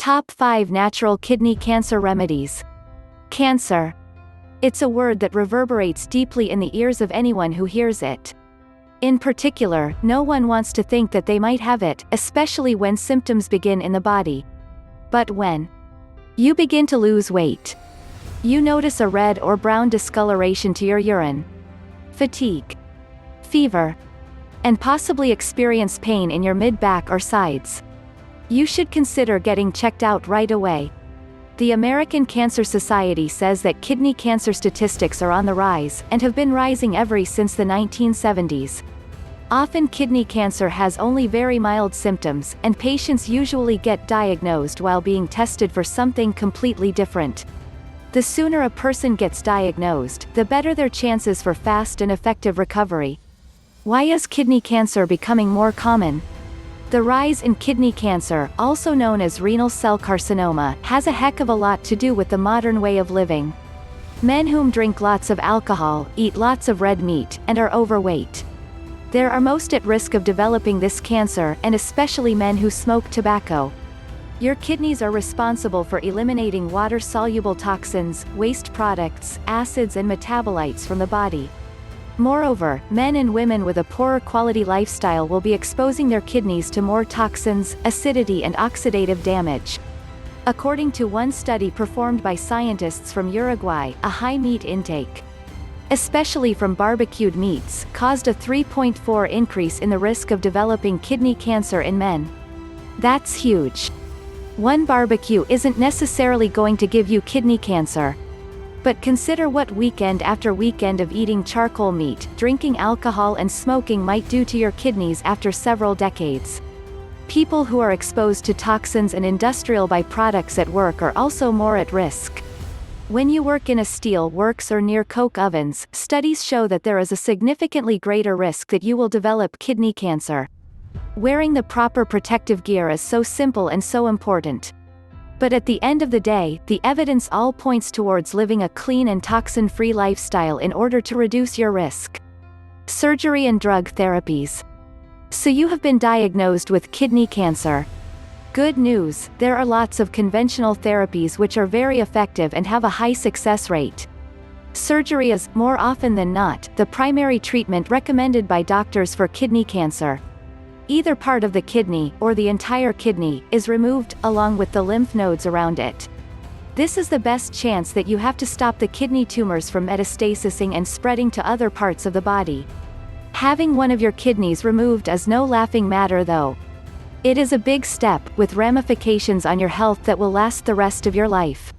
Top 5 Natural Kidney Cancer Remedies. Cancer. It's a word that reverberates deeply in the ears of anyone who hears it. In particular, no one wants to think that they might have it, especially when symptoms begin in the body. But when you begin to lose weight, you notice a red or brown discoloration to your urine, fatigue, fever, and possibly experience pain in your mid-back or sides, you should consider getting checked out right away. The American Cancer Society says that kidney cancer statistics are on the rise, and have been rising ever since the 1970s. Often kidney cancer has only very mild symptoms, and patients usually get diagnosed while being tested for something completely different. The sooner a person gets diagnosed, the better their chances for fast and effective recovery. Why is kidney cancer becoming more common? The rise in kidney cancer, also known as renal cell carcinoma, has a heck of a lot to do with the modern way of living. Men whom drink lots of alcohol, eat lots of red meat, and are overweight. They are most at risk of developing this cancer, and especially men who smoke tobacco. Your kidneys are responsible for eliminating water-soluble toxins, waste products, acids and metabolites from the body. Moreover, men and women with a poorer quality lifestyle will be exposing their kidneys to more toxins, acidity and oxidative damage. According to one study performed by scientists from Uruguay, a high meat intake, especially from barbecued meats, caused a 3.4 increase in the risk of developing kidney cancer in men. That's huge. One barbecue isn't necessarily going to give you kidney cancer. But consider what weekend after weekend of eating charcoal meat, drinking alcohol and smoking might do to your kidneys after several decades. People who are exposed to toxins and industrial byproducts at work are also more at risk. When you work in a steel works or near coke ovens, studies show that there is a significantly greater risk that you will develop kidney cancer. Wearing the proper protective gear is so simple and so important. But at the end of the day, the evidence all points towards living a clean and toxin-free lifestyle in order to reduce your risk. Surgery and drug therapies. So you have been diagnosed with kidney cancer. Good news, there are lots of conventional therapies which are very effective and have a high success rate. Surgery is, more often than not, the primary treatment recommended by doctors for kidney cancer. Either part of the kidney, or the entire kidney, is removed, along with the lymph nodes around it. This is the best chance that you have to stop the kidney tumors from metastasizing and spreading to other parts of the body. Having one of your kidneys removed is no laughing matter though. It is a big step, with ramifications on your health that will last the rest of your life.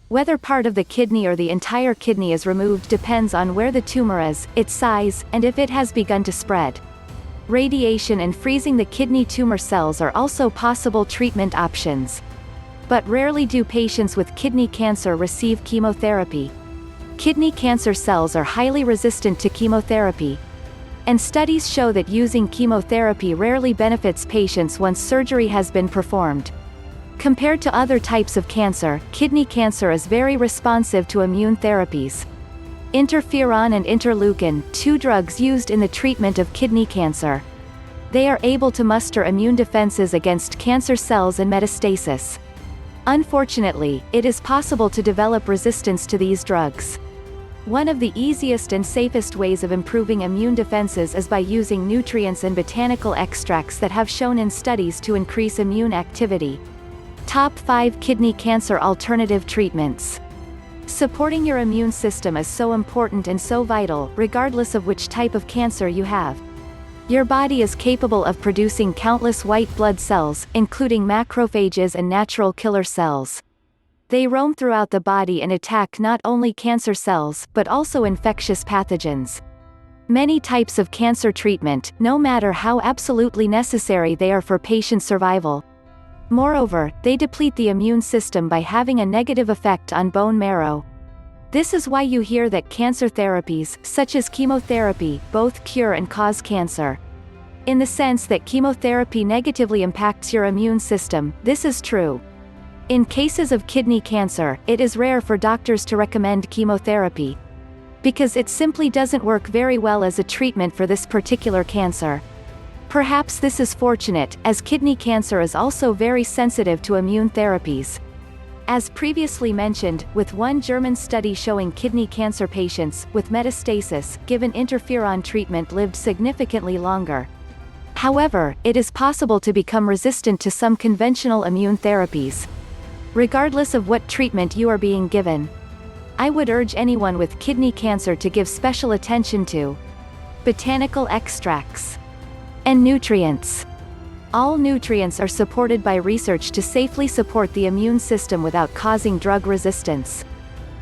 Whether part of the kidney or the entire kidney is removed depends on where the tumor is, its size, and if it has begun to spread. Radiation and freezing the kidney tumor cells are also possible treatment options. But rarely do patients with kidney cancer receive chemotherapy. Kidney cancer cells are highly resistant to chemotherapy. And studies show that using chemotherapy rarely benefits patients once surgery has been performed. Compared to other types of cancer, kidney cancer is very responsive to immune therapies. Interferon and interleukin, two drugs used in the treatment of kidney cancer. They are able to muster immune defenses against cancer cells and metastasis. Unfortunately, it is possible to develop resistance to these drugs. One of the easiest and safest ways of improving immune defenses is by using nutrients and botanical extracts that have shown in studies to increase immune activity. Top 5 Kidney Cancer Alternative Treatments. Supporting your immune system is so important and so vital, regardless of which type of cancer you have. Your body is capable of producing countless white blood cells, including macrophages and natural killer cells. They roam throughout the body and attack not only cancer cells, but also infectious pathogens. Many types of cancer treatment, no matter how absolutely necessary they are for patient survival. Moreover, they deplete the immune system by having a negative effect on bone marrow. This is why you hear that cancer therapies, such as chemotherapy, both cure and cause cancer. In the sense that chemotherapy negatively impacts your immune system, this is true. In cases of kidney cancer, it is rare for doctors to recommend chemotherapy, because it simply doesn't work very well as a treatment for this particular cancer. Perhaps this is fortunate, as kidney cancer is also very sensitive to immune therapies. As previously mentioned, with one German study showing kidney cancer patients with metastasis given interferon treatment lived significantly longer. However, it is possible to become resistant to some conventional immune therapies. Regardless of what treatment you are being given, I would urge anyone with kidney cancer to give special attention to botanical extracts and nutrients. All nutrients are supported by research to safely support the immune system without causing drug resistance.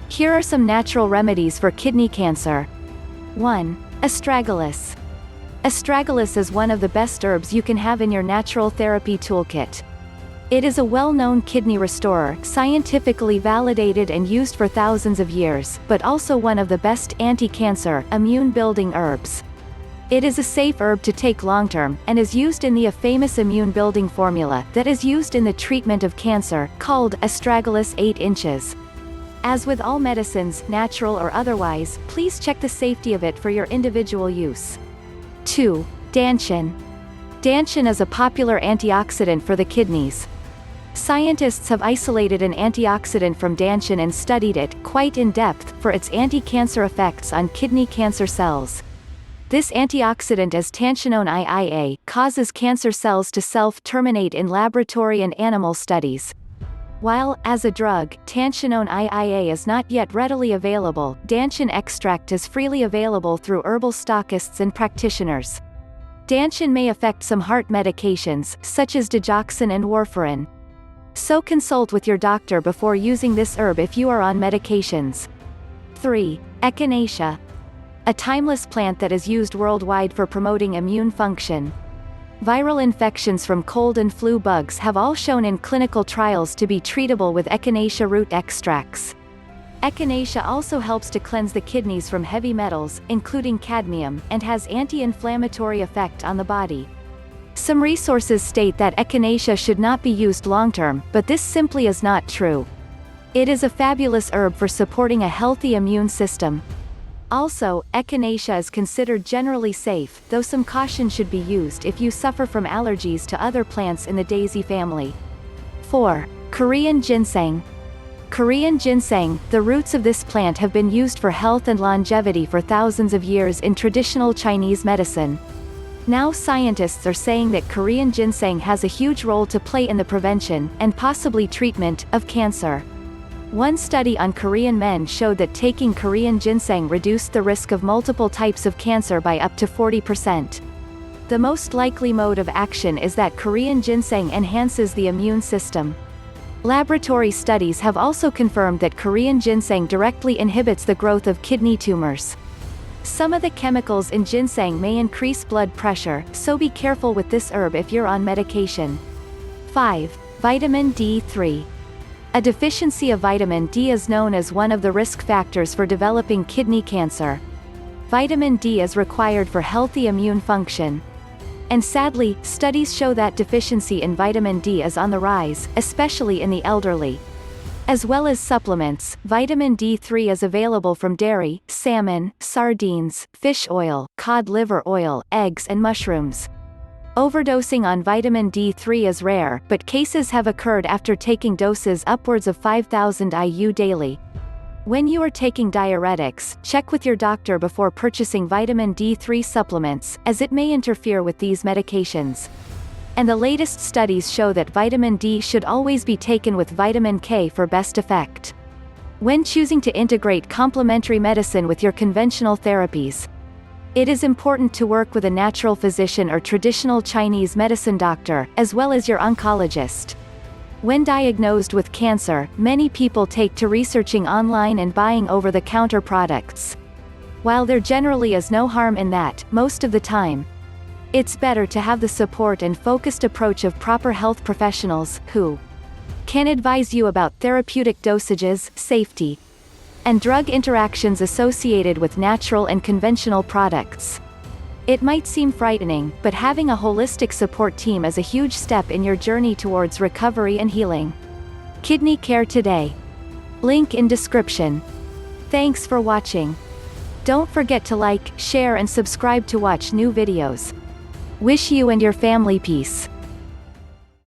Here are some natural remedies for kidney cancer. 1. Astragalus. Astragalus is one of the best herbs you can have in your natural therapy toolkit. It is a well-known kidney restorer, scientifically validated and used for thousands of years, but also one of the best anti-cancer, immune-building herbs. It is a safe herb to take long-term, and is used in the famous immune-building formula that is used in the treatment of cancer, called Astragalus 8 inches. As with all medicines, natural or otherwise, please check the safety of it for your individual use. 2. Dantine. Dantine is a popular antioxidant for the kidneys. Scientists have isolated an antioxidant from Dantine and studied it, quite in depth, for its anti-cancer effects on kidney cancer cells. This antioxidant as tantinone IIA, causes cancer cells to self-terminate in laboratory and animal studies. While, as a drug, tantinone IIA is not yet readily available, Dantine extract is freely available through herbal stockists and practitioners. Dantine may affect some heart medications, such as digoxin and warfarin. So consult with your doctor before using this herb if you are on medications. 3. Echinacea. A timeless plant that is used worldwide for promoting immune function. Viral infections from cold and flu bugs have all shown in clinical trials to be treatable with Echinacea root extracts. Echinacea also helps to cleanse the kidneys from heavy metals, including cadmium, and has anti-inflammatory effect on the body. Some resources state that Echinacea should not be used long-term, but this simply is not true. It is a fabulous herb for supporting a healthy immune system. Also, Echinacea is considered generally safe, though some caution should be used if you suffer from allergies to other plants in the daisy family. 4. Korean Ginseng. Korean ginseng, the roots of this plant have been used for health and longevity for thousands of years in traditional Chinese medicine. Now scientists are saying that Korean ginseng has a huge role to play in the prevention, and possibly treatment, of cancer. One study on Korean men showed that taking Korean ginseng reduced the risk of multiple types of cancer by up to 40%. The most likely mode of action is that Korean ginseng enhances the immune system. Laboratory studies have also confirmed that Korean ginseng directly inhibits the growth of kidney tumors. Some of the chemicals in ginseng may increase blood pressure, so be careful with this herb if you're on medication. 5. Vitamin D3. A deficiency of vitamin D is known as one of the risk factors for developing kidney cancer. Vitamin D is required for healthy immune function. And sadly, studies show that deficiency in vitamin D is on the rise, especially in the elderly. As well as supplements, vitamin D3 is available from dairy, salmon, sardines, fish oil, cod liver oil, eggs and mushrooms. Overdosing on vitamin D3 is rare, but cases have occurred after taking doses upwards of 5,000 IU daily. When you are taking diuretics, check with your doctor before purchasing vitamin D3 supplements, as it may interfere with these medications. And the latest studies show that vitamin D should always be taken with vitamin K for best effect. When choosing to integrate complementary medicine with your conventional therapies, it is important to work with a natural physician or traditional Chinese medicine doctor, as well as your oncologist. When diagnosed with cancer, many people take to researching online and buying over-the-counter products. While there generally is no harm in that, most of the time, it's better to have the support and focused approach of proper health professionals, who can advise you about therapeutic dosages, safety, and drug interactions associated with natural and conventional products. It might seem frightening, but having a holistic support team is a huge step in your journey towards recovery and healing. Kidney Care Today. Link in description. Thanks for watching. Don't forget to like, share and subscribe to watch new videos. Wish you and your family peace.